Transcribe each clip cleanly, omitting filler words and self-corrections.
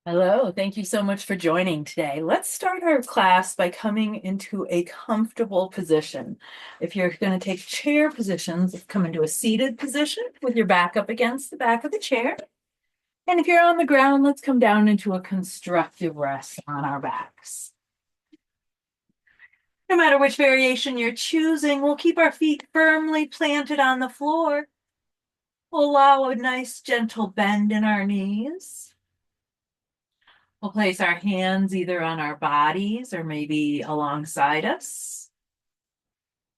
Hello, thank you so much for joining today. Let's start our class by coming into a comfortable position. If you're going to take chair positions, come into a seated position with your back up against the back of the chair. And if you're on the ground, let's come down into a constructive rest on our backs. No matter which variation you're choosing, we'll keep our feet firmly planted on the floor. We'll allow a nice gentle bend in our knees. We'll place our hands either on our bodies or maybe alongside us.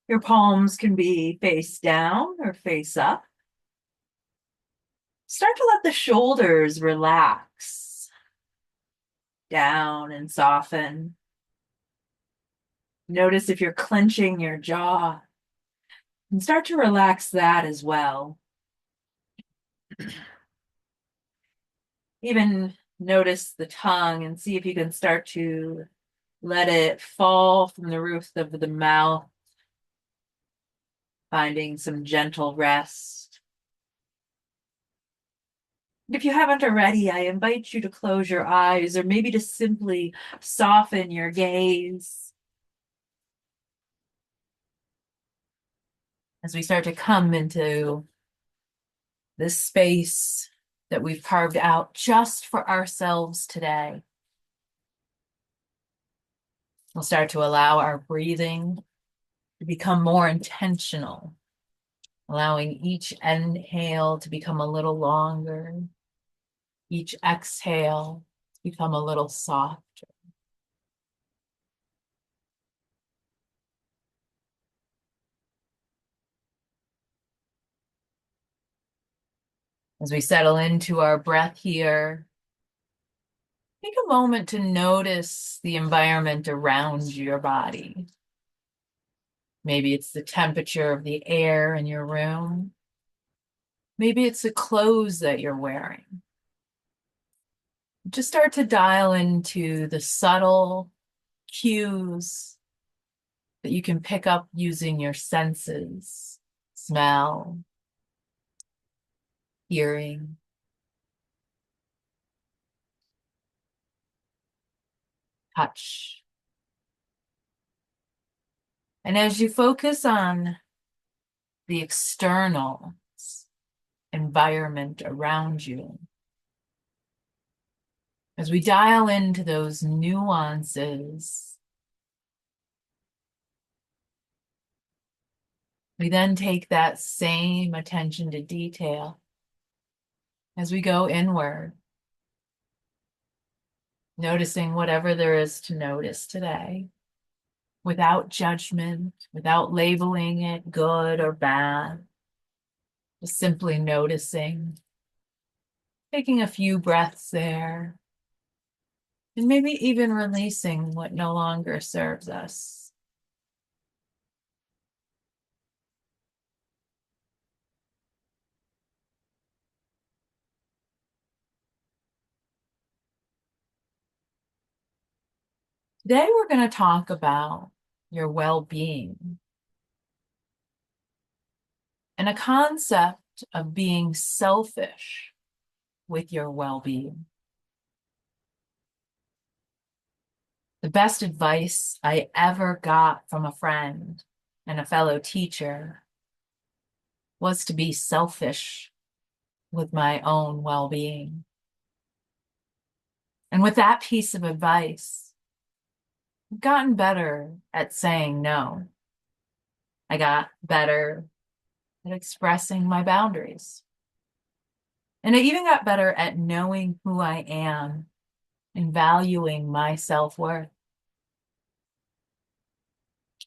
Your palms can be face down or face up. Start to let the shoulders relax down and soften. Notice if you're clenching your jaw and start to relax that as well. Even notice the tongue and see if you can start to let it fall from the roof of the mouth, finding some gentle rest. If you haven't already, I invite you to close your eyes or maybe to simply soften your gaze as we start to come into this space that we've carved out just for ourselves today. We'll start to allow our breathing to become more intentional, allowing each inhale to become a little longer, each exhale to become a little softer. As we settle into our breath here, take a moment to notice the environment around your body. Maybe it's the temperature of the air in your room. Maybe it's the clothes that you're wearing. Just start to dial into the subtle cues that you can pick up using your senses, smell, hearing, touch. And as you focus on the external environment around you, as we dial into those nuances, we then take that same attention to detail as we go inward, noticing whatever there is to notice today, without judgment, without labeling it good or bad, just simply noticing, taking a few breaths there, and maybe even releasing what no longer serves us. Today, we're going to talk about your well-being and a concept of being selfish with your well-being. The best advice I ever got from a friend and a fellow teacher was to be selfish with my own well-being. And with that piece of advice, I've gotten better at saying no. I got better at expressing my boundaries. And I even got better at knowing who I am and valuing my self-worth.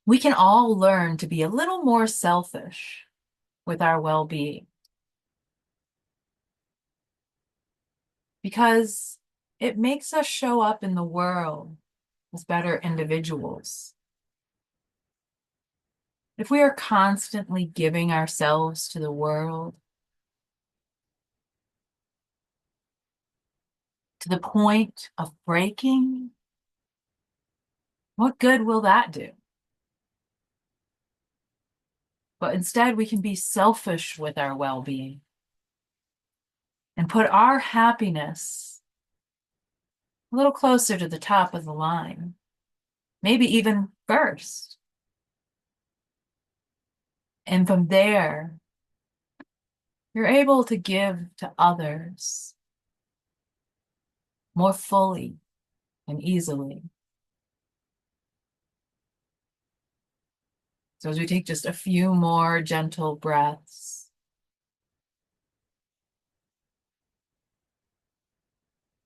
We can all learn to be a little more selfish with our well-being because it makes us show up in the world as better individuals. If we are constantly giving ourselves to the world to the point of breaking, what good will that do? But instead, we can be selfish with our well-being and put our happiness a little closer to the top of the line, maybe even first. And from there, you're able to give to others more fully and easily. So as we take just a few more gentle breaths,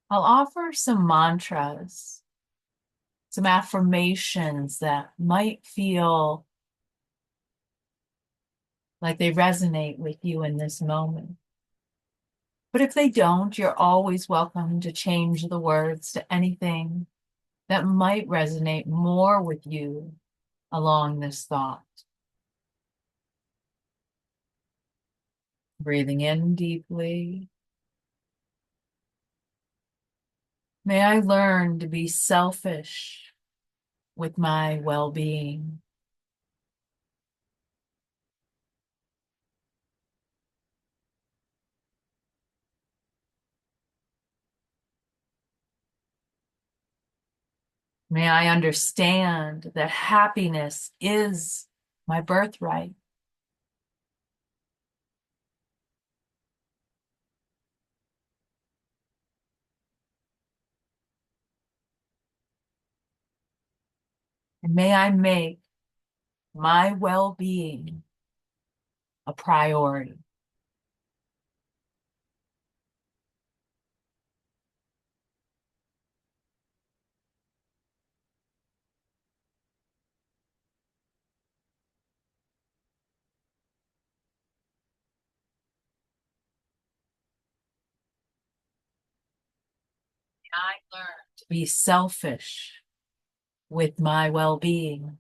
I'll offer some mantras, some affirmations that might feel like they resonate with you in this moment. But if they don't, you're always welcome to change the words to anything that might resonate more with you along this thought. Breathing in deeply. May I learn to be selfish with my well-being. May I understand that happiness is my birthright. And may I make my well-being a priority. I learn to be selfish with my well-being.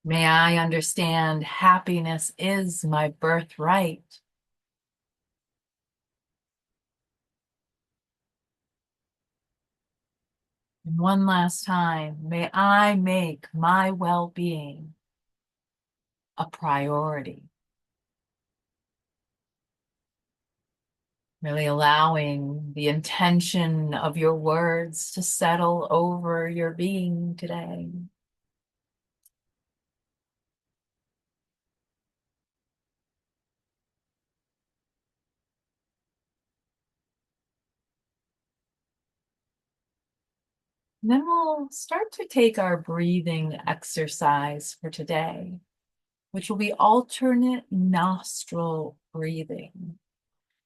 May I understand happiness is my birthright. And one last time, may I make my well-being a priority. Really allowing the intention of your words to settle over your being today. And then we'll start to take our breathing exercise for today, which will be alternate nostril breathing.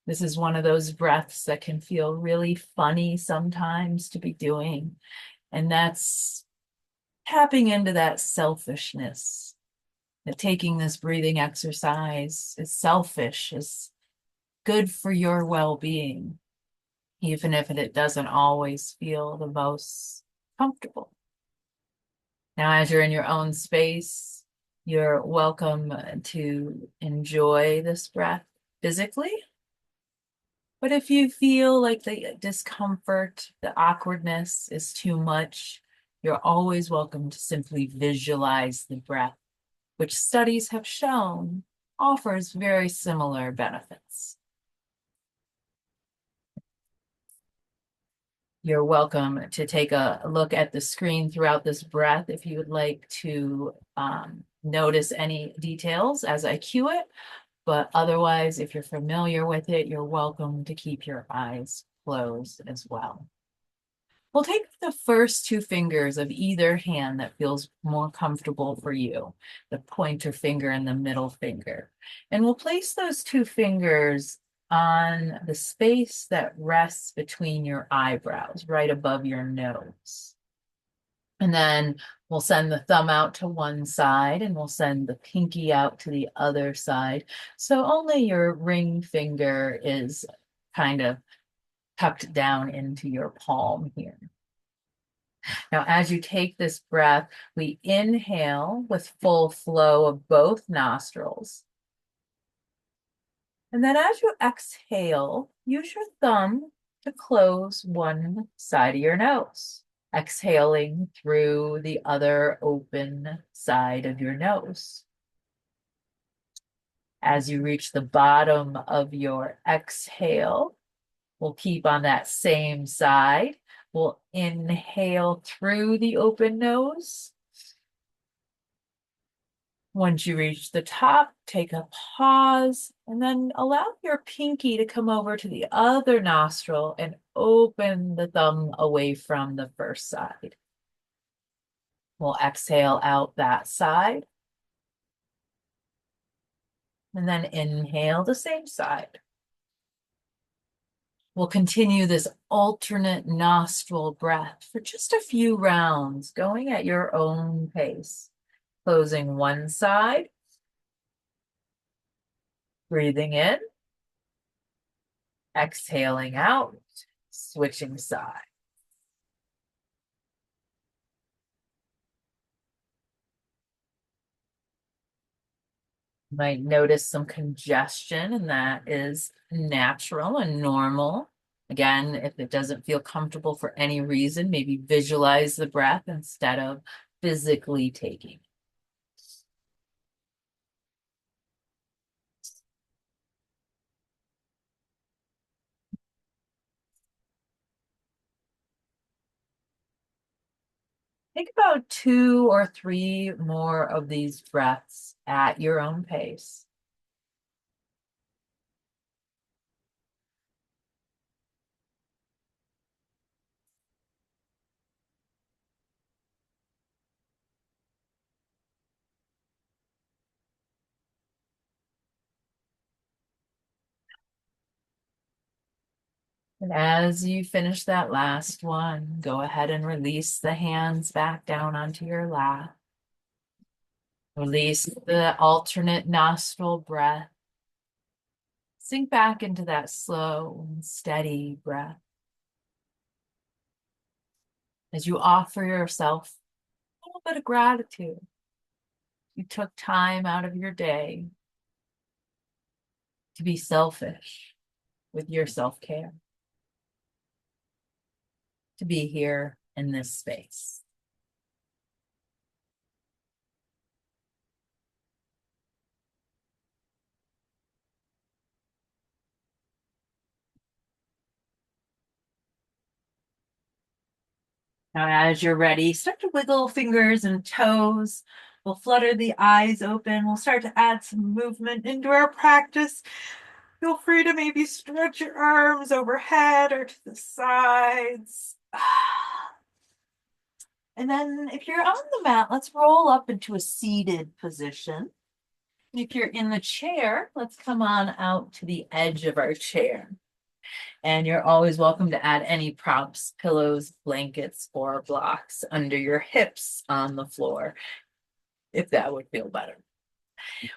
This is one of those breaths that can feel really funny sometimes to be doing. And that's tapping into that selfishness, that taking this breathing exercise is selfish, is good for your well-being, even if it doesn't always feel the most comfortable. Now, as you're in your own space, you're welcome to enjoy this breath physically. But if you feel like the discomfort, the awkwardness is too much, you're always welcome to simply visualize the breath, which studies have shown offers very similar benefits. You're welcome to take a look at the screen throughout this breath if you would like to notice any details as I cue it. But otherwise, if you're familiar with it, you're welcome to keep your eyes closed as well. We'll take the first two fingers of either hand that feels more comfortable for you, the pointer finger and the middle finger. And we'll place those two fingers on the space that rests between your eyebrows, right above your nose. And then we'll send the thumb out to one side and we'll send the pinky out to the other side. So only your ring finger is kind of tucked down into your palm here. Now, as you take this breath, we inhale with full flow of both nostrils. And then as you exhale, use your thumb to close one side of your nose, exhaling through the other open side of your nose. As you reach the bottom of your exhale, we'll keep on that same side. We'll inhale through the open nose. Once you reach the top, take a pause and then allow your pinky to come over to the other nostril and open the thumb away from the first side. We'll exhale out that side and then inhale the same side. We'll continue this alternate nostril breath for just a few rounds, going at your own pace. Closing one side, breathing in, exhaling out, switching side. You might notice some congestion, and that is natural and normal. Again, if it doesn't feel comfortable for any reason, maybe visualize the breath instead of physically taking. Take about 2 or 3 more of these breaths at your own pace. And as you finish that last one, go ahead and release the hands back down onto your lap. Release the alternate nostril breath. Sink back into that slow and steady breath. As you offer yourself a little bit of gratitude. You took time out of your day to be selfish with your self-care, to be here in this space. Now, as you're ready, start to wiggle fingers and toes. We'll flutter the eyes open. We'll start to add some movement into our practice. Feel free to maybe stretch your arms overhead or to the sides. And then if you're on the mat, let's roll up into a seated position. If you're in the chair, let's come on out to the edge of our chair. And you're always welcome to add any props, pillows, blankets, or blocks under your hips on the floor, if that would feel better.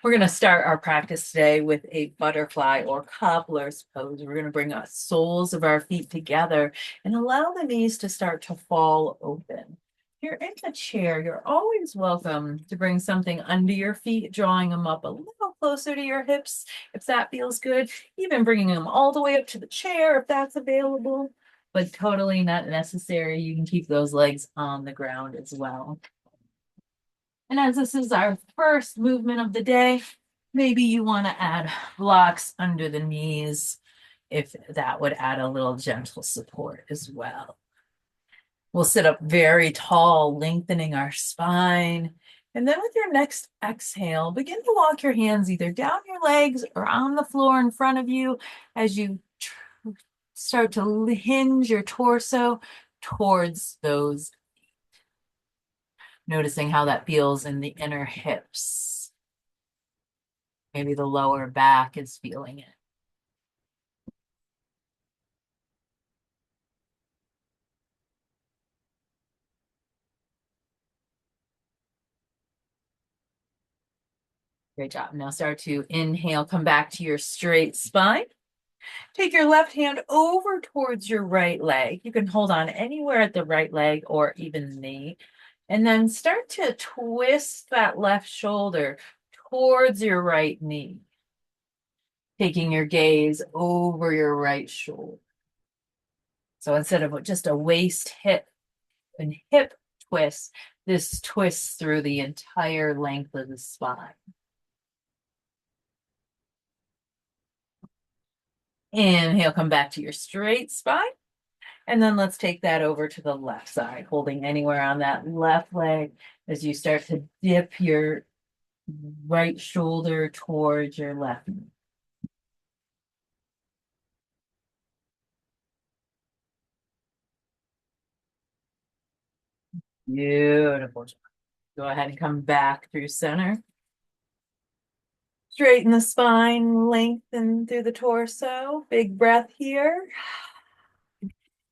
We're going to start our practice today with a butterfly or cobbler's pose. We're going to bring the soles of our feet together and allow the knees to start to fall open. If you're in the chair, you're always welcome to bring something under your feet, drawing them up a little closer to your hips, if that feels good. Even bringing them all the way up to the chair, if that's available, but totally not necessary. You can keep those legs on the ground as well. And as this is our first movement of the day, maybe you want to add blocks under the knees, if that would add a little gentle support as well. We'll sit up very tall, lengthening our spine. And then with your next exhale, begin to walk your hands either down your legs or on the floor in front of you as you start to hinge your torso towards those, noticing how that feels in the inner hips. Maybe the lower back is feeling it. Great job. Now start to inhale, come back to your straight spine. Take your left hand over towards your right leg. You can hold on anywhere at the right leg or even the knee. And then start to twist that left shoulder towards your right knee. Taking your gaze over your right shoulder. So instead of just a waist hip and hip twist, this twists through the entire length of the spine. Inhale, come back to your straight spine. And then let's take that over to the left side, holding anywhere on that left leg as you start to dip your right shoulder towards your left knee. Beautiful. Go ahead and come back through center. Straighten the spine, lengthen through the torso. Big breath here.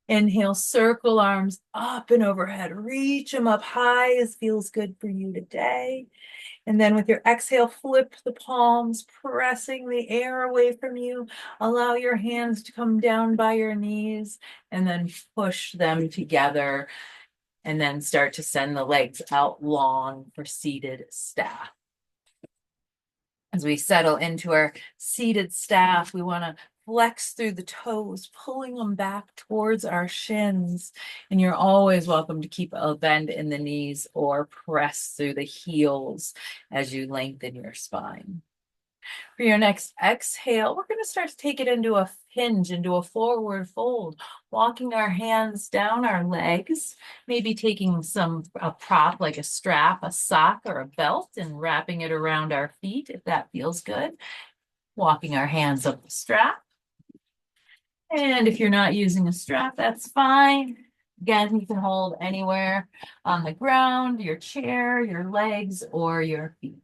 Inhale, circle arms up and overhead. Reach them up high as feels good for you today. And then with your exhale, flip the palms, pressing the air away from you. Allow your hands to come down by your knees and then push them together. And then start to send the legs out long for seated staff. As we settle into our seated staff, we want to flex through the toes, pulling them back towards our shins. And you're always welcome to keep a bend in the knees or press through the heels as you lengthen your spine. For your next exhale, we're going to start to take it into a hinge, into a forward fold, walking our hands down our legs, maybe taking a prop like a strap, a sock, or a belt and wrapping it around our feet if that feels good. Walking our hands up the strap. And if you're not using a strap, that's fine. Again, you can hold anywhere on the ground, your chair, your legs, or your feet.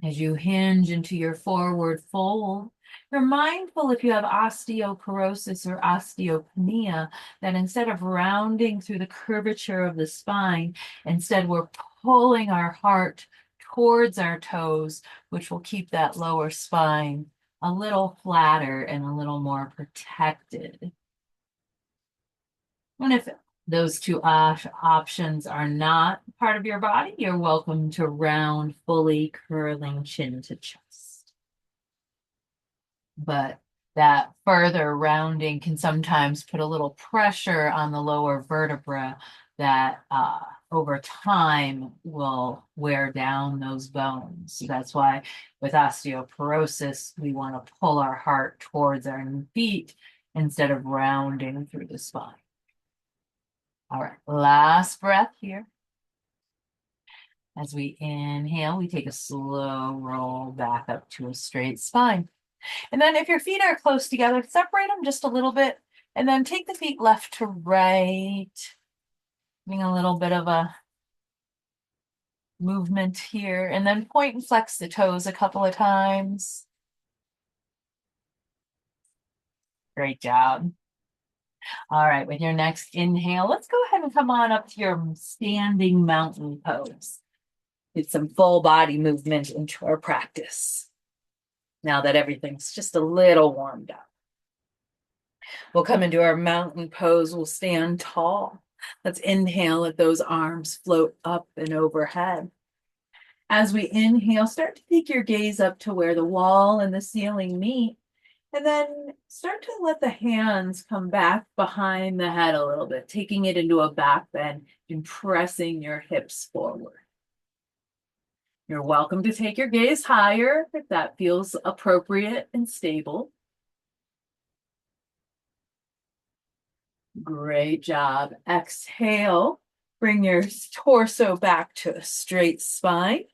As you hinge into your forward fold, you're mindful if you have osteoporosis or osteopenia that instead of rounding through the curvature of the spine, instead we're pulling our heart towards our toes, which will keep that lower spine a little flatter and a little more protected. And if those two options are not part of your body, you're welcome to round, fully curling chin to chest. But that further rounding can sometimes put a little pressure on the lower vertebra that over time will wear down those bones. So that's why with osteoporosis, we want to pull our heart towards our feet instead of rounding through the spine. All right, last breath here. As we inhale, we take a slow roll back up to a straight spine. And then if your feet are close together, separate them just a little bit, and then take the feet left to right, doing a little bit of a movement here, and then point and flex the toes a couple of times. Great job. All right, with your next inhale, let's go ahead and come on up to your standing mountain pose. Get some full body movement into our practice. Now that everything's just a little warmed up. We'll come into our mountain pose. We'll stand tall. Let's inhale, let those arms float up and overhead. As we inhale, start to take your gaze up to where the wall and the ceiling meet. And then start to let the hands come back behind the head a little bit, taking it into a back bend and pressing your hips forward. You're welcome to take your gaze higher if that feels appropriate and stable. Great job. Exhale, bring your torso back to a straight spine.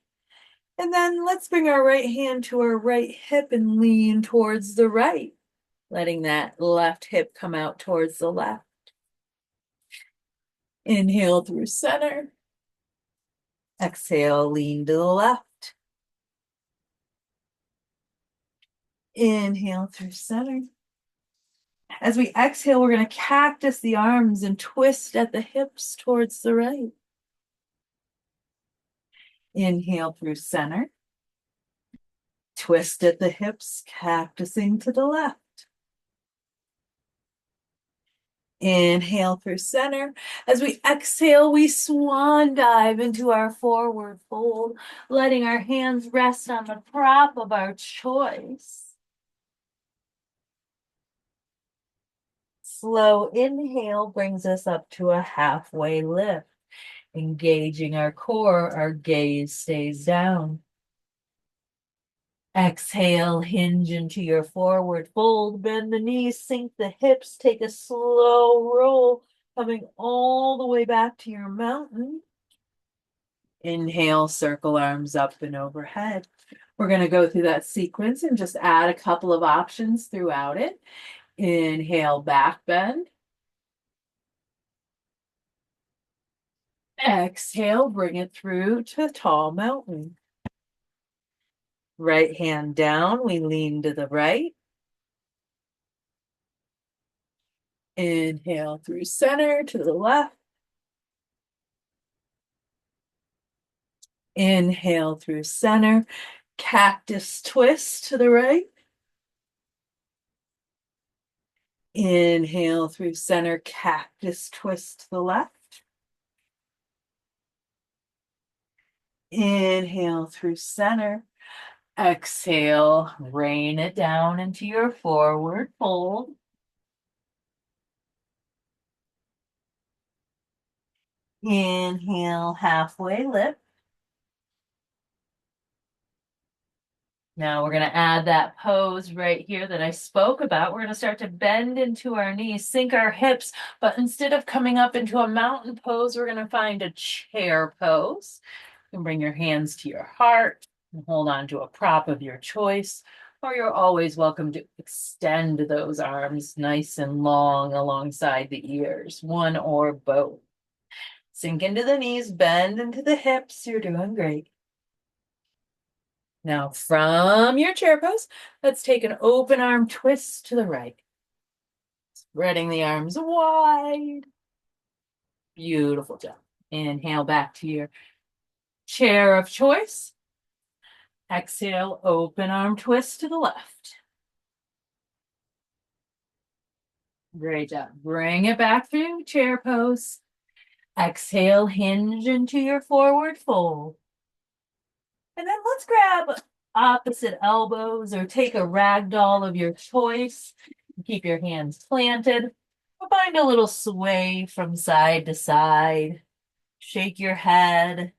And then let's bring our right hand to our right hip and lean towards the right, letting that left hip come out towards the left. Inhale through center. Exhale, lean to the left. Inhale through center. As we exhale, we're going to cactus the arms and twist at the hips towards the right. Inhale through center. Twist at the hips, cactusing to the left. Inhale through center. As we exhale, we swan dive into our forward fold, letting our hands rest on the prop of our choice. Slow inhale brings us up to a halfway lift. Engaging our core, our gaze stays down. Exhale, hinge into your forward fold, bend the knees, sink the hips, take a slow roll, coming all the way back to your mountain. Inhale, circle arms up and overhead. We're going to go through that sequence and just add a couple of options throughout it. Inhale, back bend. Exhale, bring it through to tall mountain. Right hand down, we lean to the right. Inhale through center to the left. Inhale through center, cactus twist to the right. Inhale through center, cactus twist to the left. Inhale through center. Exhale, rain it down into your forward fold. Inhale, halfway lift. Now we're going to add that pose right here that I spoke about. We're going to start to bend into our knees, sink our hips, but instead of coming up into a mountain pose, we're going to find a chair pose. You can bring your hands to your heart and hold on to a prop of your choice, or you're always welcome to extend those arms nice and long alongside the ears, one or both. Sink into the knees, bend into the hips. You're doing great. Now from your chair pose, let's take an open arm twist to the right. Spreading the arms wide. Beautiful job. Inhale back to your chair of choice. Exhale, open arm twist to the left. Great job. Bring it back through chair pose. Exhale, hinge into your forward fold. And then let's grab opposite elbows or take a rag doll of your choice. Keep your hands planted. Find a little sway from side to side. Shake your head.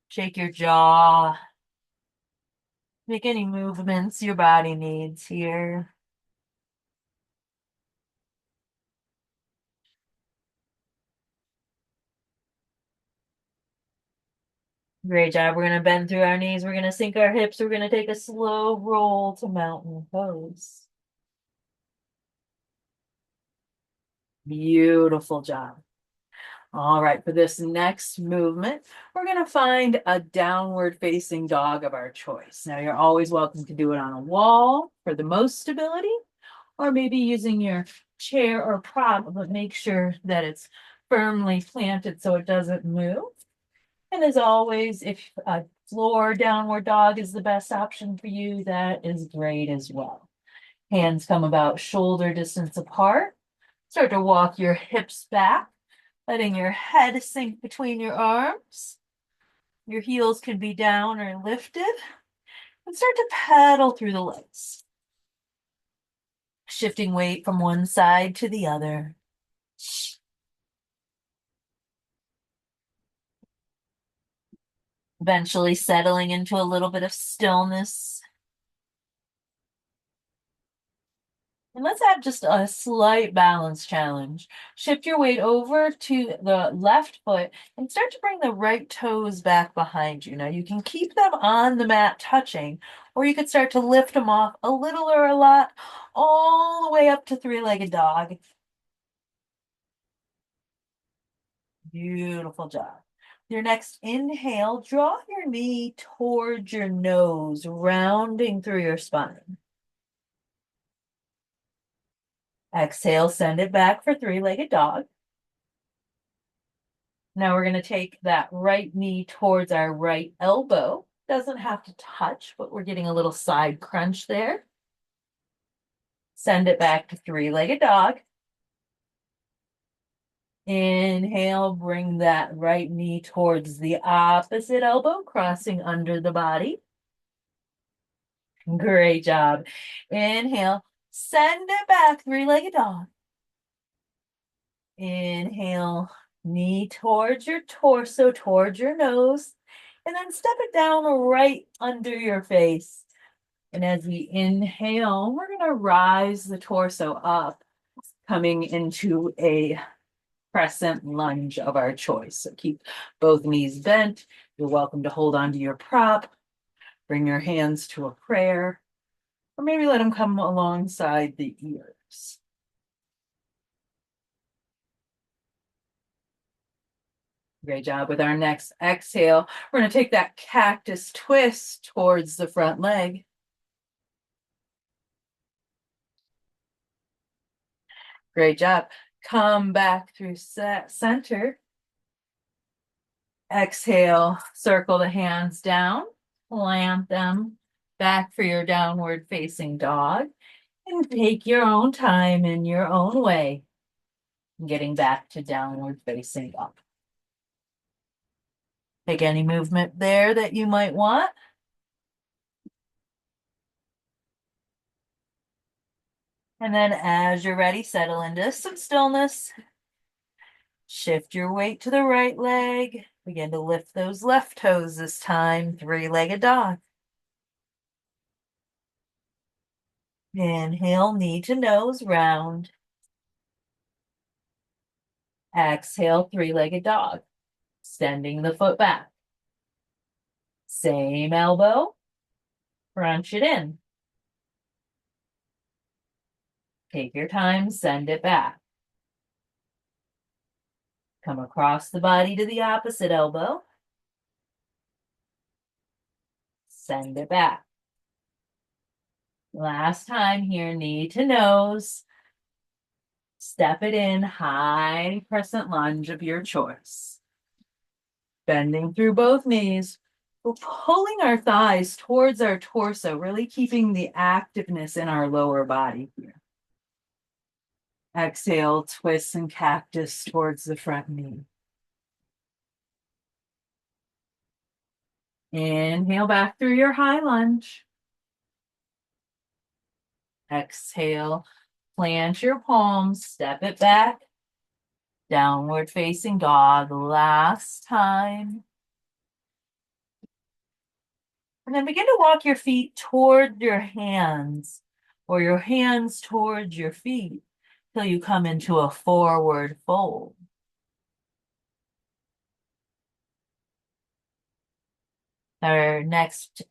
Shake your jaw. Make any movements your body needs here. Great job. We're going to bend through our knees. We're going to sink our hips. We're going to take a slow roll to mountain pose. Beautiful job. All right, for this next movement, we're going to find a downward facing dog of our choice. Now, you're always welcome to do it on a wall for the most stability, or maybe using your chair or prop, but make sure that it's firmly planted so it doesn't move. And as always, if a floor downward dog is the best option for you, that is great as well. Hands come about shoulder distance apart. Start to walk your hips back, letting your head sink between your arms. Your heels can be down or lifted. And start to pedal through the legs. Shifting weight from one side to the other. Eventually settling into a little bit of stillness. And let's add just a slight balance challenge. Shift your weight over to the left foot and start to bring the right toes back behind you. Now you can keep them on the mat touching, or you could start to lift them off a little or a lot, all the way up to three-legged dog. Beautiful job. Your next inhale, draw your knee towards your nose, rounding through your spine. Exhale, send it back for three-legged dog. Now we're going to take that right knee towards our right elbow. Doesn't have to touch, but we're getting a little side crunch there. Send it back to three-legged dog. Inhale, bring that right knee towards the opposite elbow, crossing under the body. Great job. Inhale, send it back, three-legged dog. Inhale, knee towards your torso, towards your nose, and then step it down right under your face. And as we inhale, we're going to rise the torso up, coming into a crescent lunge of our choice. So keep both knees bent. You're welcome to hold on to your prop. Bring your hands to a prayer, or maybe let them come alongside the ears. Great job. With our next exhale, we're going to take that cactus twist towards the front leg. Great job. Come back through center. Exhale, circle the hands down, plant them back for your downward facing dog, and take your own time in your own way, getting back to downward facing dog. Take any movement there that you might want. And then as you're ready, settle into some stillness. Shift your weight to the right leg. Begin to lift those left toes this time, three-legged dog. Inhale, knee to nose, round. Exhale, three-legged dog. Extending the foot back. Same elbow, crunch it in. Take your time, send it back. Come across the body to the opposite elbow. Send it back. Last time here, knee to nose. Step it in, high crescent lunge of your choice. Bending through both knees. We're pulling our thighs towards our torso, really keeping the activeness in our lower body here. Exhale, twist and cactus towards the front knee. Inhale back through your high lunge. Exhale, plant your palms, step it back. Downward facing dog, last time. And then begin to walk your feet toward your hands or your hands towards your feet till you come into a forward fold. Our next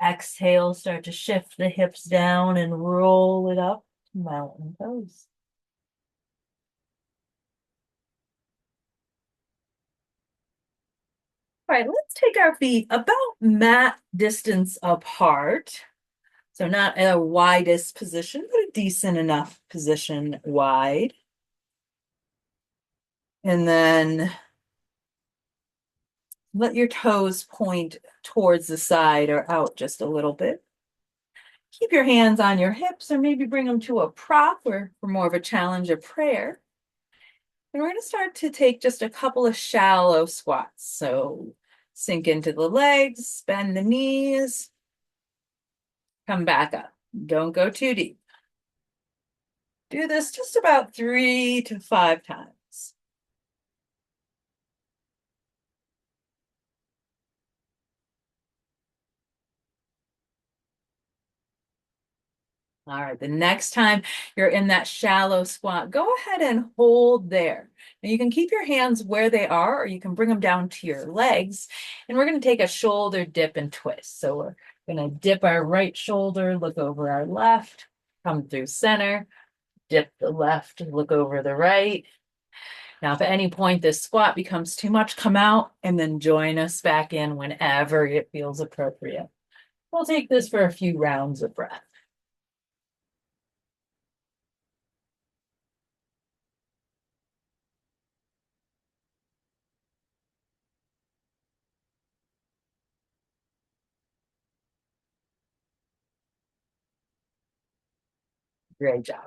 exhale, start to shift the hips down and roll it up to mountain pose. All right, let's take our feet about mat distance apart. So not a widest position, but a decent enough position wide. And then let your toes point towards the side or out just a little bit. Keep your hands on your hips or maybe bring them to a prop or for more of a challenge, a prayer. And we're going to start to take just a couple of shallow squats. So sink into the legs, bend the knees, come back up. Don't go too deep. Do this just about 3 to 5 times. All right, the next time you're in that shallow squat, go ahead and hold there. Now you can keep your hands where they are, or you can bring them down to your legs. And we're going to take a shoulder dip and twist. So we're going to dip our right shoulder, look over our left, come through center, dip the left, look over the right. Now, if at any point this squat becomes too much, come out and then join us back in whenever it feels appropriate. We'll take this for a few rounds of breath. Great job.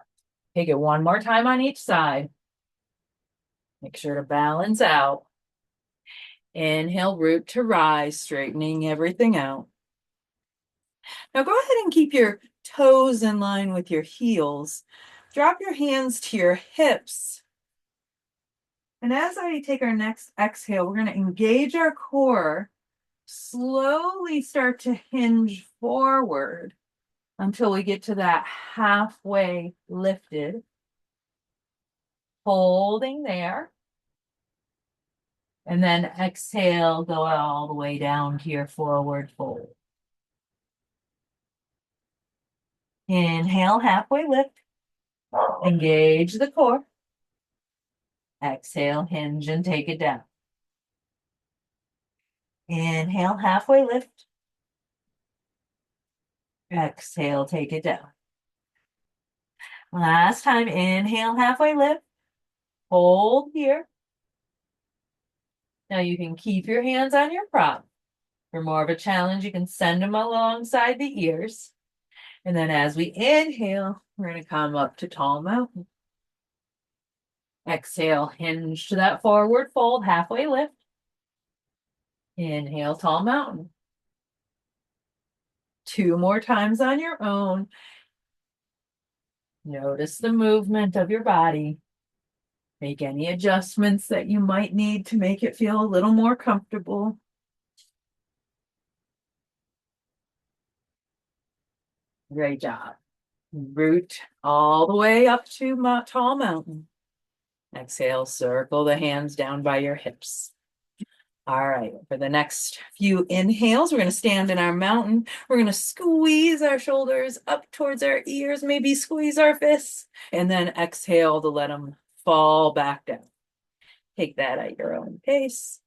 Take it one more time on each side. Make sure to balance out. Inhale, root to rise, straightening everything out. Now go ahead and keep your toes in line with your heels. Drop your hands to your hips. And as I take our next exhale, we're going to engage our core, slowly start to hinge forward. until we get to that halfway lifted. Holding there. And then exhale, go all the way down to your forward fold. Inhale, halfway lift. Engage the core. Exhale, hinge and take it down. Inhale, halfway lift. Exhale, take it down. Last time, inhale, halfway lift. Hold here. Now you can keep your hands on your prop. For more of a challenge, you can send them alongside the ears. And then as we inhale, we're going to come up to tall mountain. Exhale, hinge to that forward fold, halfway lift. Inhale, tall mountain. 2 more times on your own. Notice the movement of your body. Make any adjustments that you might need to make it feel a little more comfortable. Great job. Root all the way up to tall mountain. Exhale, circle the hands down by your hips. All right, for the next few inhales, we're going to stand in our mountain. We're going to squeeze our shoulders up towards our ears, maybe squeeze our fists, and then exhale to let them fall back down. Take that at your own pace.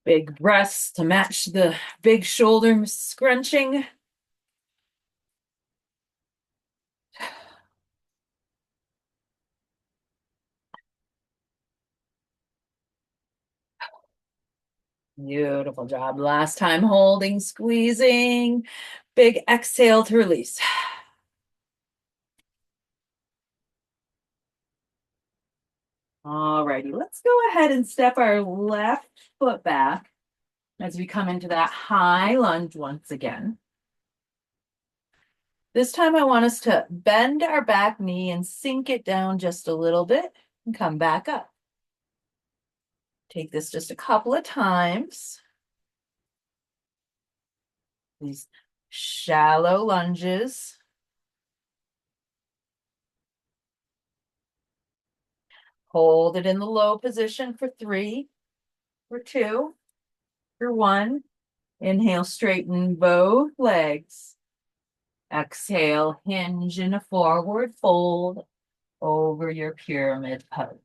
Big breaths to match the big shoulder scrunching. Beautiful job. Last time holding, squeezing. Big exhale to release. All righty, let's go ahead and step our left foot back as we come into that high lunge once again. This time I want us to bend our back knee and sink it down just a little bit and come back up. Take this just a couple of times. These shallow lunges. Hold it in the low position for 3, for 2, for 1. Inhale, straighten both legs. Exhale, hinge in a forward fold over your pyramid pose.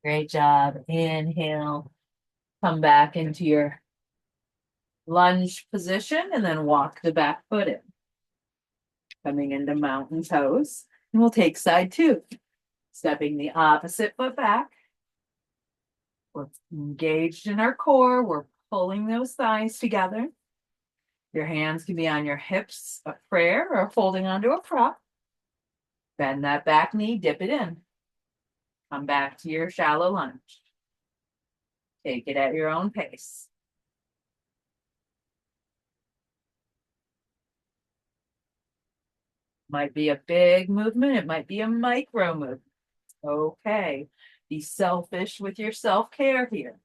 Great job. Inhale, come back into your lunge position and then walk the back foot in. Coming into mountain pose. And we'll take side 2. Stepping the opposite foot back. We're engaged in our core. We're pulling those thighs together. Your hands can be on your hips, a prayer, or folding onto a prop. Bend that back knee, dip it in. Come back to your shallow lunge. Take it at your own pace. Might be a big movement. It might be a micro movement. Okay. Be selfish with your self-care here.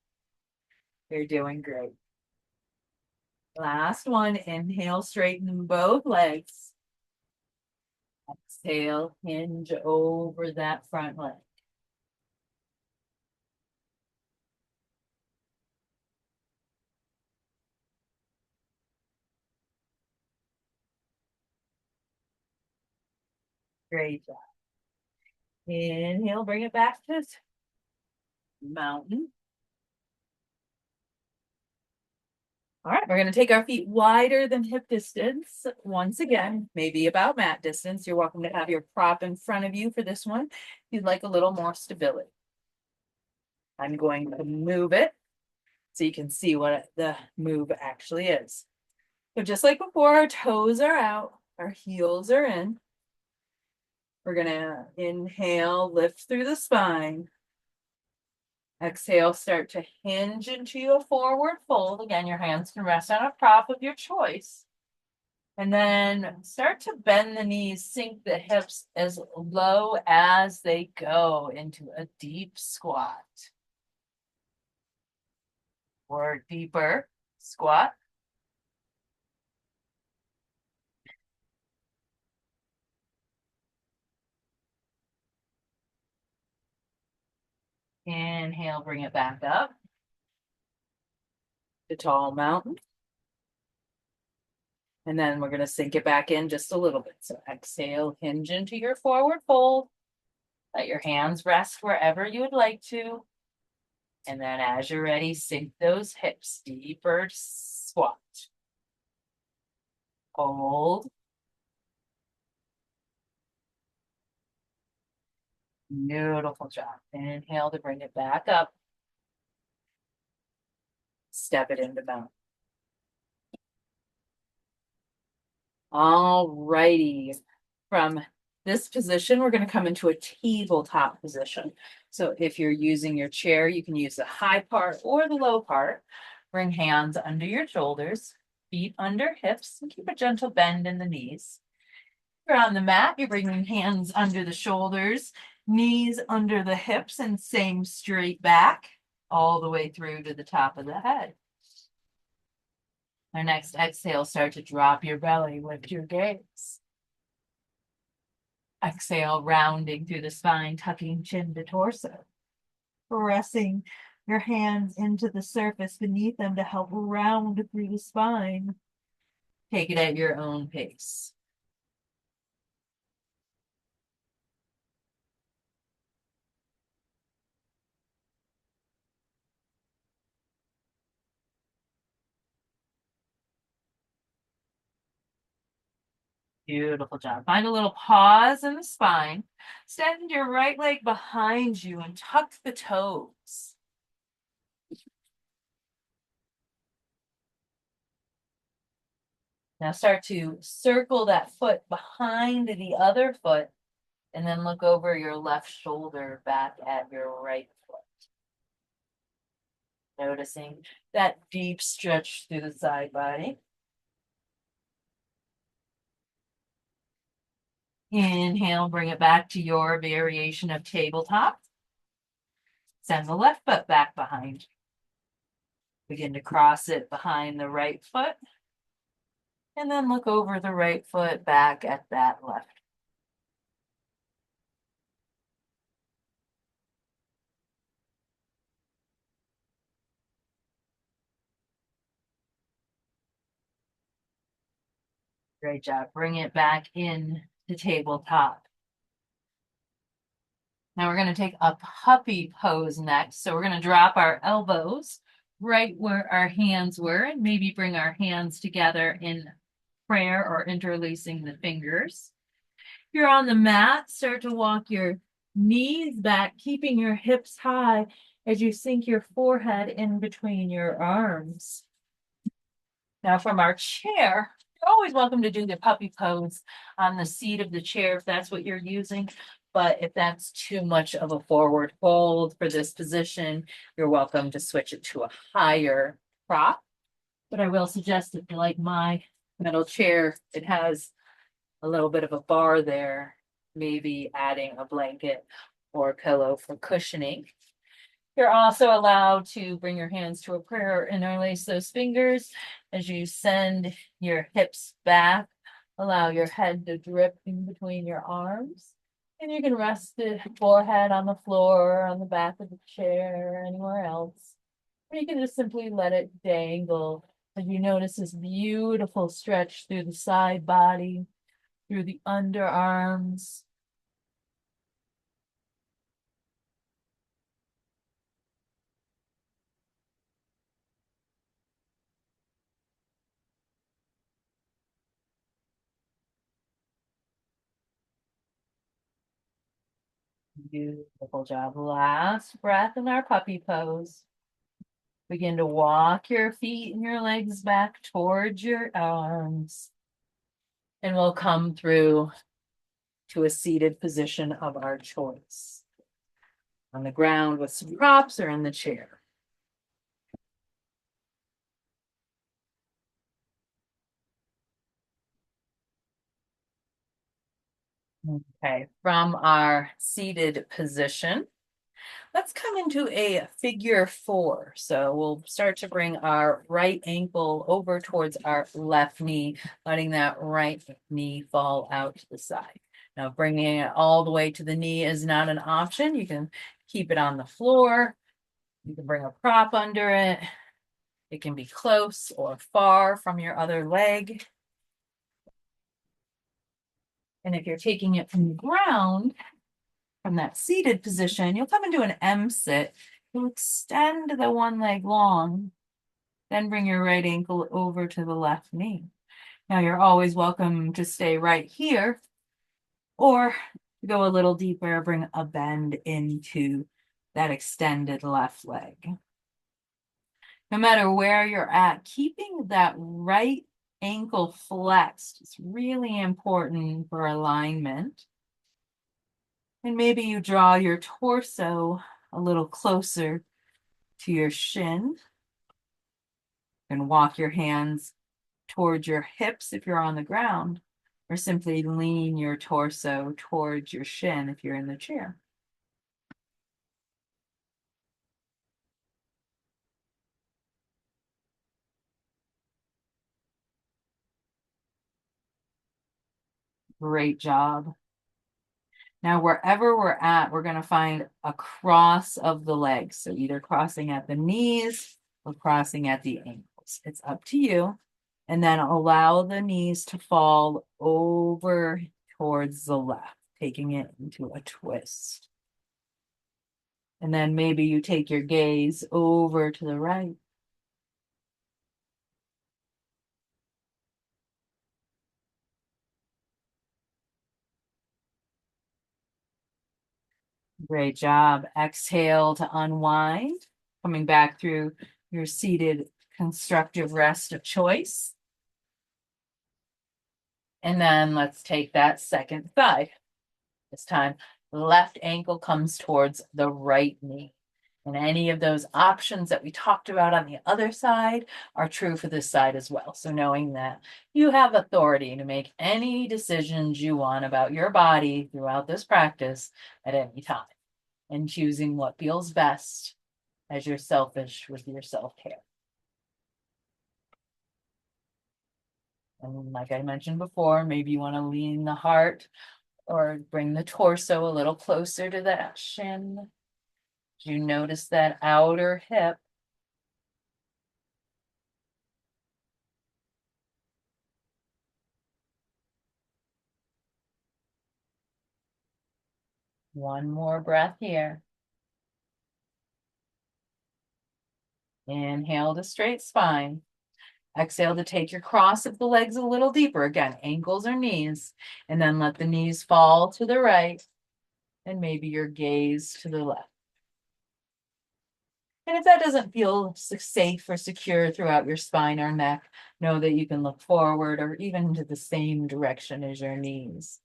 You're doing great. Last one. Inhale, straighten both legs. Exhale, hinge over that front leg. Great job. Inhale, bring it back to mountain. All right, we're going to take our feet wider than hip distance. Once again, maybe about mat distance. You're welcome to have your prop in front of you for this one. If you'd like a little more stability. I'm going to move it so you can see what the move actually is. So just like before, our toes are out, our heels are in. We're going to inhale, lift through the spine. Exhale, start to hinge into your forward fold. Again, your hands can rest on a prop of your choice. And then start to bend the knees, sink the hips as low as they go into a deep squat. Or deeper squat. Inhale, bring it back up. The tall mountain. And then we're going to sink it back in just a little bit. So exhale, hinge into your forward fold. Let your hands rest wherever you would like to. And then as you're ready, sink those hips, deeper squat. Hold. Beautiful job. Inhale to bring it back up. Step it into mountain. All righty. From this position, we're going to come into a tabletop position. So if you're using your chair, you can use the high part or the low part. Bring hands under your shoulders, feet under hips, and keep a gentle bend in the knees. If you're on the mat, you're bringing hands under the shoulders, knees under the hips, and same straight back all the way through to the top of the head. Our next exhale, start to drop your belly, lift your gaze. Exhale, rounding through the spine, tucking chin to torso. Pressing your hands into the surface beneath them to help round through the spine. Take it at your own pace. Beautiful job. Find a little pause in the spine. Send your right leg behind you and tuck the toes. Now start to circle that foot behind the other foot and then look over your left shoulder back at your right foot. Noticing that deep stretch through the side body. Inhale, bring it back to your variation of tabletop. Send the left foot back behind. Begin to cross it behind the right foot. And then look over the right foot back at that left. Great job. Bring it back in to tabletop. Now we're going to take a puppy pose next. So we're going to drop our elbows right where our hands were and maybe bring our hands together in prayer or interlacing the fingers. If you're on the mat, start to walk your knees back, keeping your hips high as you sink your forehead in between your arms. Now from our chair, you're always welcome to do the puppy pose on the seat of the chair if that's what you're using. But if that's too much of a forward fold for this position, you're welcome to switch it to a higher prop. But I will suggest if you like my metal chair, it has a little bit of a bar there, maybe adding a blanket or a pillow for cushioning. You're also allowed to bring your hands to a prayer, interlace those fingers as you send your hips back. Allow your head to drip in between your arms. And you can rest the forehead on the floor, on the back of the chair, or anywhere else. Or you can just simply let it dangle as you notice this beautiful stretch through the side body, through the underarms. Beautiful job. Last breath in our puppy pose. Begin to walk your feet and your legs back towards your arms. And we'll come through to a seated position of our choice. on the ground with some props or in the chair. Okay, from our seated position, let's come into a figure four. So we'll start to bring our right ankle over towards our left knee, letting that right knee fall out to the side. Now, bringing it all the way to the knee is not an option. You can keep it on the floor. You can bring a prop under it. It can be close or far from your other leg. And if you're taking it from the ground, from that seated position, you'll come into an M sit. You'll extend the one leg long, then bring your right ankle over to the left knee. Now you're always welcome to stay right here or go a little deeper, bring a bend into that extended left leg. No matter where you're at, keeping that right ankle flexed is really important for alignment. And maybe you draw your torso a little closer to your shin and walk your hands towards your hips if you're on the ground, or simply lean your torso towards your shin if you're in the chair. Great job. Now, wherever we're at, we're going to find a cross of the legs. So either crossing at the knees or crossing at the ankles. It's up to you. And then allow the knees to fall over towards the left, taking it into a twist. And then maybe you take your gaze over to the right. Great job. Exhale to unwind, coming back through your seated constructive rest of choice. And then let's take that second side. This time, left ankle comes towards the right knee. And any of those options that we talked about on the other side are true for this side as well. So knowing that you have authority to make any decisions you want about your body throughout this practice at any time, and choosing what feels best as you're selfish with your self-care. And like I mentioned before, maybe you want to lean the heart or bring the torso a little closer to that shin. You notice that outer hip. One more breath here. Inhale to straight spine. Exhale to take your cross of the legs a little deeper. Again, ankles or knees. And then let the knees fall to the right and maybe your gaze to the left. And if that doesn't feel safe or secure throughout your spine or neck, know that you can look forward or even to the same direction as your knees.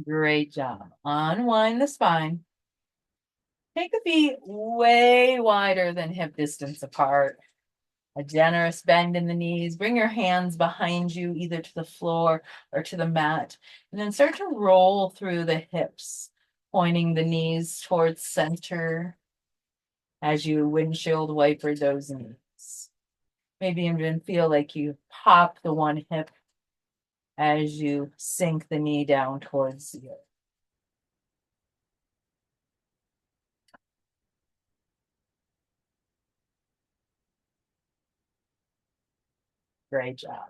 Great job. Unwind the spine. Take the feet way wider than hip distance apart. A generous bend in the knees. Bring your hands behind you, either to the floor or to the mat. And then start to roll through the hips, pointing the knees towards center as you windshield wiper those knees. Maybe even feel like you pop the one hip as you sink the knee down towards the earth. Great job.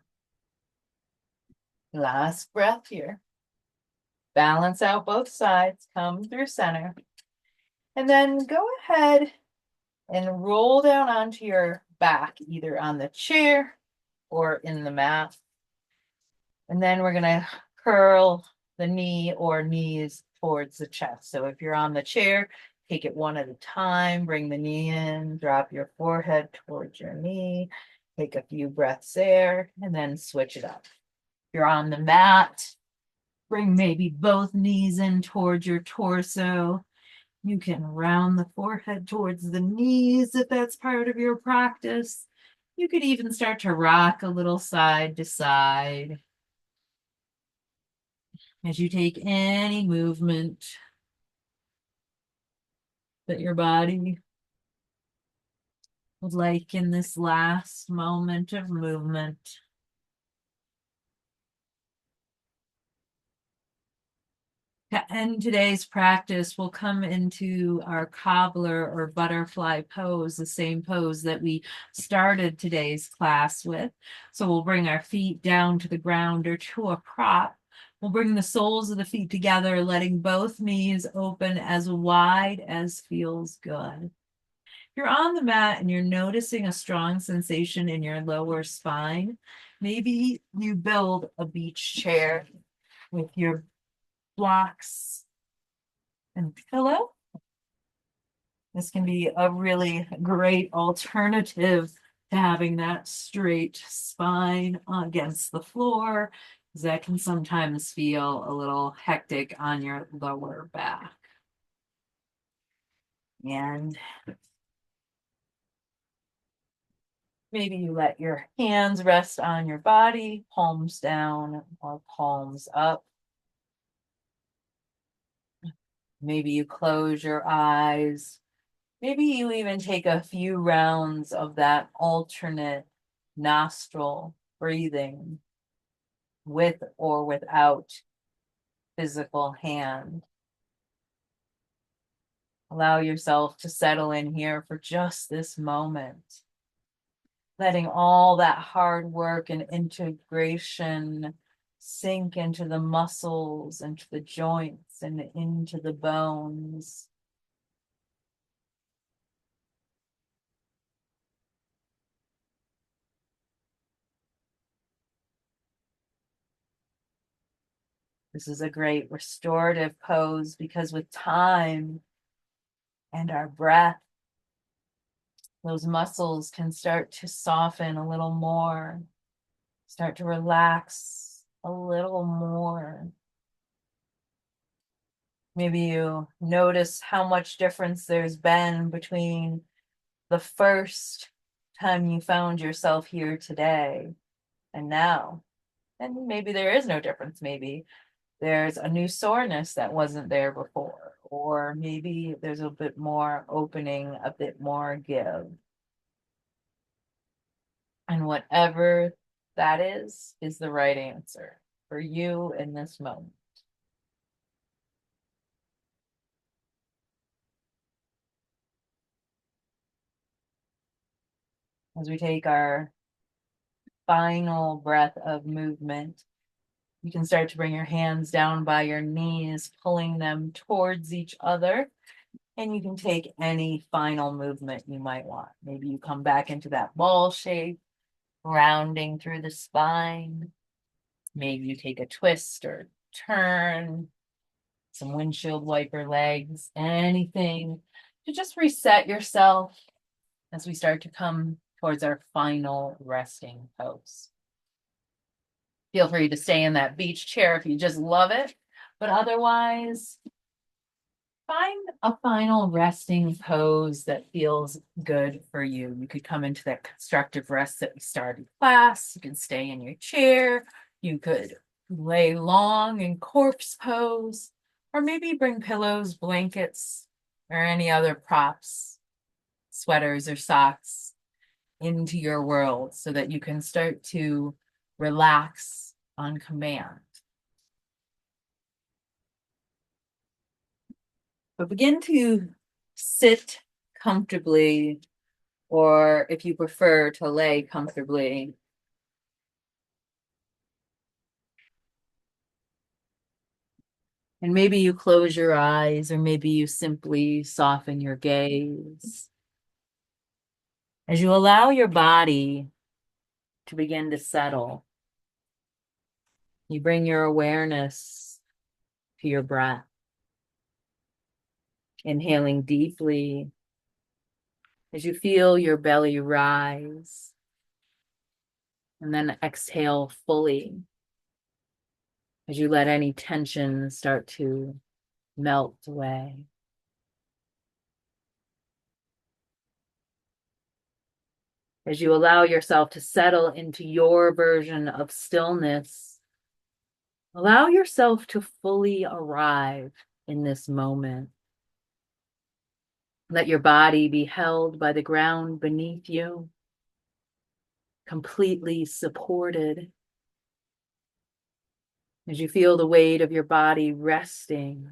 Last breath here. Balance out both sides, come through center. And then go ahead and roll down onto your back, either on the chair or in the mat. And then we're going to curl the knee or knees towards the chest. So if you're on the chair, take it one at a time, bring the knee in, drop your forehead towards your knee, Take a few breaths there and then switch it up. If you're on the mat, bring maybe both knees in towards your torso. You can round the forehead towards the knees if that's part of your practice. You could even start to rock a little side to side as you take any movement that your body would like in this last moment of movement. To end today's practice, we'll come into our cobbler or butterfly pose, the same pose that we started today's class with. So we'll bring our feet down to the ground or to a prop. We'll bring the soles of the feet together, letting both knees open as wide as feels good. If you're on the mat and you're noticing a strong sensation in your lower spine, maybe you build a beach chair with your blocks and pillow. This can be a really great alternative to having that straight spine against the floor, because that can sometimes feel a little hectic on your lower back. And maybe you let your hands rest on your body, palms down or palms up. Maybe you close your eyes. Maybe you even take a few rounds of that alternate nostril breathing with or without physical hand. Allow yourself to settle in here for just this moment, letting all that hard work and integration sink into the muscles, into the joints, and into the bones. This is a great restorative pose because with time and our breath, those muscles can start to soften a little more, start to relax a little more. Maybe you notice how much difference there's been between the first time you found yourself here today and now. And maybe there is no difference. Maybe there's a new soreness that wasn't there before, or maybe there's a bit more opening, a bit more give. And whatever that is the right answer for you in this moment. As we take our final breath of movement, you can start to bring your hands down by your knees, pulling them towards each other. And you can take any final movement you might want. Maybe you come back into that ball shape, rounding through the spine. Maybe you take a twist or turn, some windshield wiper legs, anything to just reset yourself as we start to come towards our final resting pose. Feel free to stay in that beach chair if you just love it, but otherwise, find a final resting pose that feels good for you. You could come into that constructive rest that we started class. You can stay in your chair. You could lay long in corpse pose, or maybe bring pillows, blankets, or any other props, sweaters or socks into your world so that you can start to relax on command. But begin to sit comfortably, or if you prefer to lay comfortably. And maybe you close your eyes, or maybe you simply soften your gaze. As you allow your body to begin to settle, you bring your awareness to your breath. Inhaling deeply as you feel your belly rise And then exhale fully as you let any tension start to melt away. As you allow yourself to settle into your version of stillness, allow yourself to fully arrive in this moment. Let your body be held by the ground beneath you, completely supported. As you feel the weight of your body resting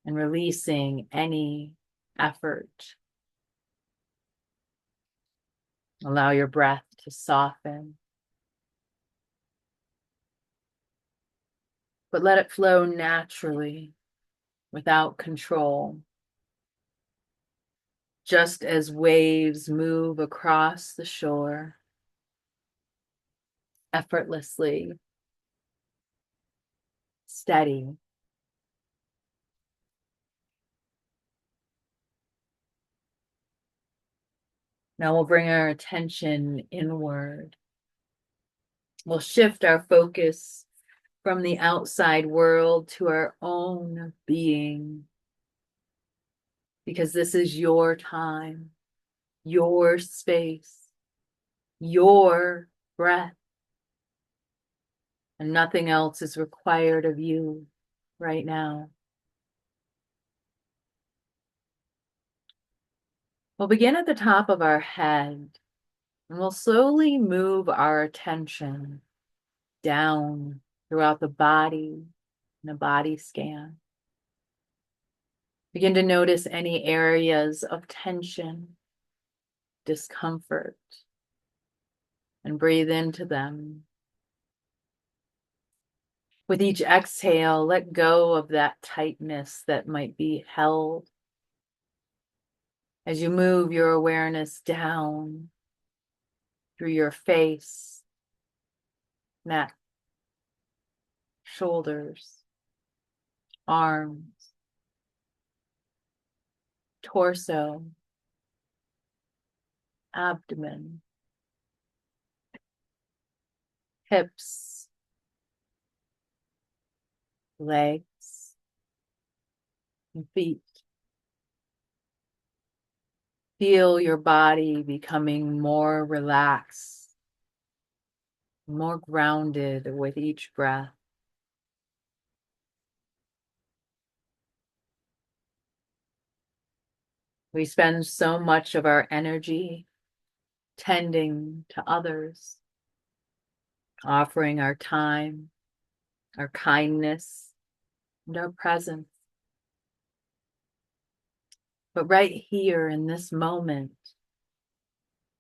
and releasing any effort, allow your breath to soften, but let it flow naturally without control. Just as waves move across the shore, effortlessly, steady. Now we'll bring our attention inward. We'll shift our focus from the outside world to our own being, because this is your time, your space, your breath, and nothing else is required of you right now. We'll begin at the top of our head, and we'll slowly move our attention down throughout the body in a body scan. Begin to notice any areas of tension, discomfort, and breathe into them. With each exhale, let go of that tightness that might be held. As you move your awareness down through your face, neck, shoulders, arms, torso, abdomen, hips, legs, and feet. Feel your body becoming more relaxed, more grounded with each breath. We spend so much of our energy tending to others, offering our time, our kindness, and our presence. But right here in this moment,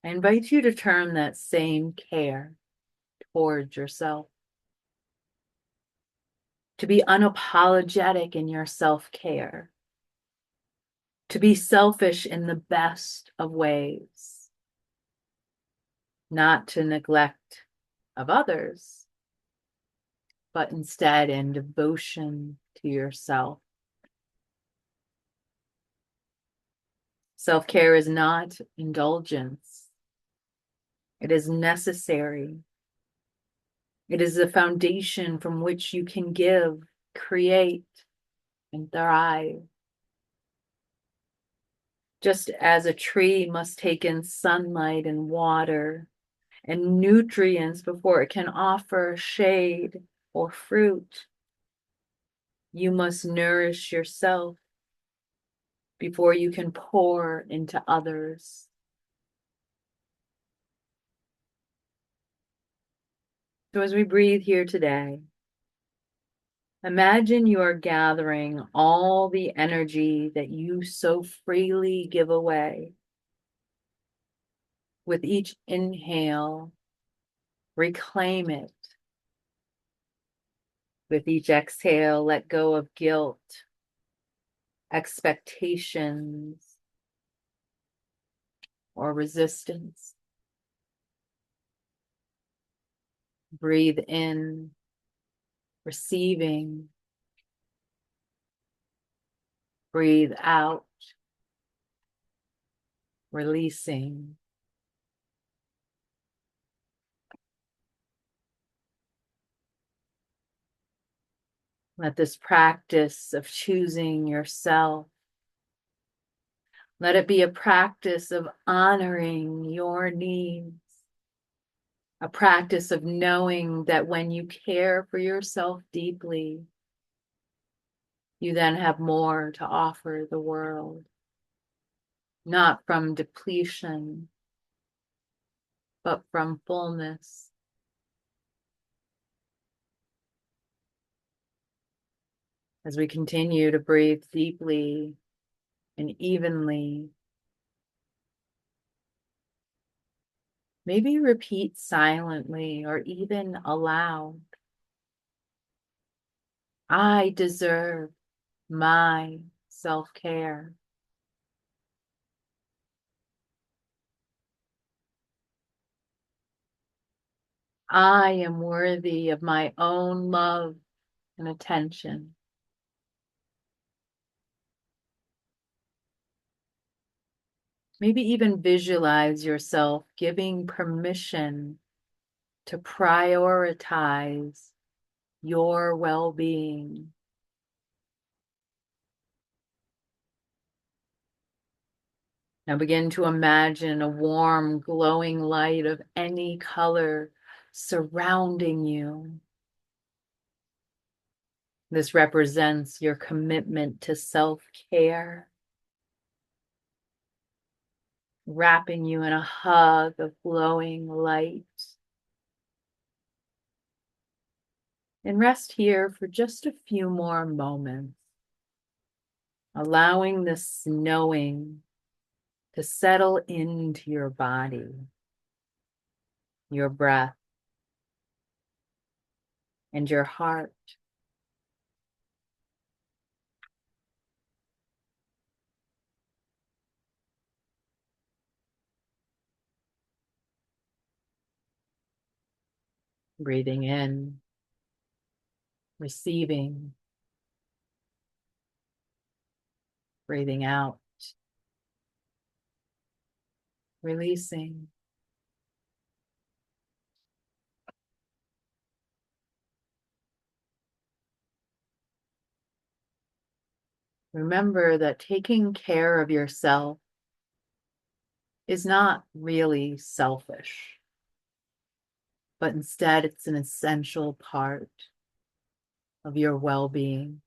I invite you to turn that same care towards yourself, to be unapologetic in your self-care, to be selfish in the best of ways, not to neglect of others, but instead in devotion to yourself. Self-care is not indulgence. It is necessary. It is the foundation from which you can give, create, and thrive. Just as a tree must take in sunlight and water and nutrients before it can offer shade or fruit, you must nourish yourself before you can pour into others. So as we breathe here today, imagine you are gathering all the energy that you so freely give away. With each inhale, reclaim it. With each exhale, let go of guilt, expectations, or resistance. Breathe in, receiving. Breathe out, releasing. Let this practice of choosing yourself, let it be a practice of honoring your needs, a practice of knowing that when you care for yourself deeply, you then have more to offer the world, not from depletion, but from fullness. As we continue to breathe deeply and evenly, maybe repeat silently or even aloud, I deserve my self-care. I am worthy of my own love and attention. Maybe even visualize yourself giving permission to prioritize your well-being. Now begin to imagine a warm, glowing light of any color surrounding you. This represents your commitment to self-care, wrapping you in a hug of glowing light. And rest here for just a few more moments, allowing this knowing to settle into your body, your breath, and your heart. Breathing in, receiving, breathing out, releasing. Remember that taking care of yourself is not really selfish, but instead it's an essential part of your well-being.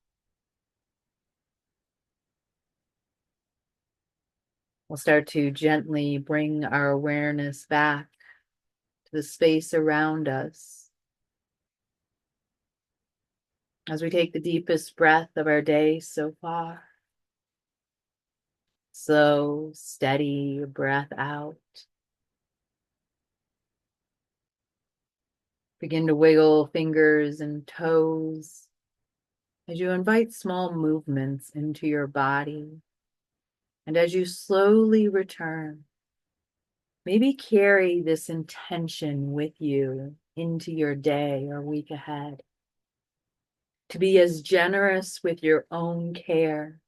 We'll start to gently bring our awareness back to the space around us as we take the deepest breath of our day so far. Slow, steady breath out. Begin to wiggle fingers and toes as you invite small movements into your body. And as you slowly return, maybe carry this intention with you into your day or week ahead. To be as generous with your own care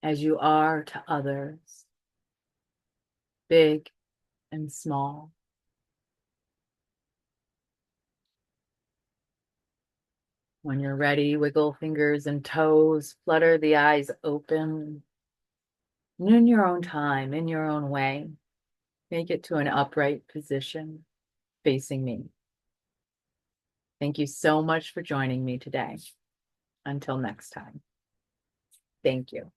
as you are to others, big and small. When you're ready, wiggle fingers and toes, flutter the eyes open. And in your own time, in your own way, make it to an upright position facing me. Thank you so much for joining me today. Until next time. Thank you.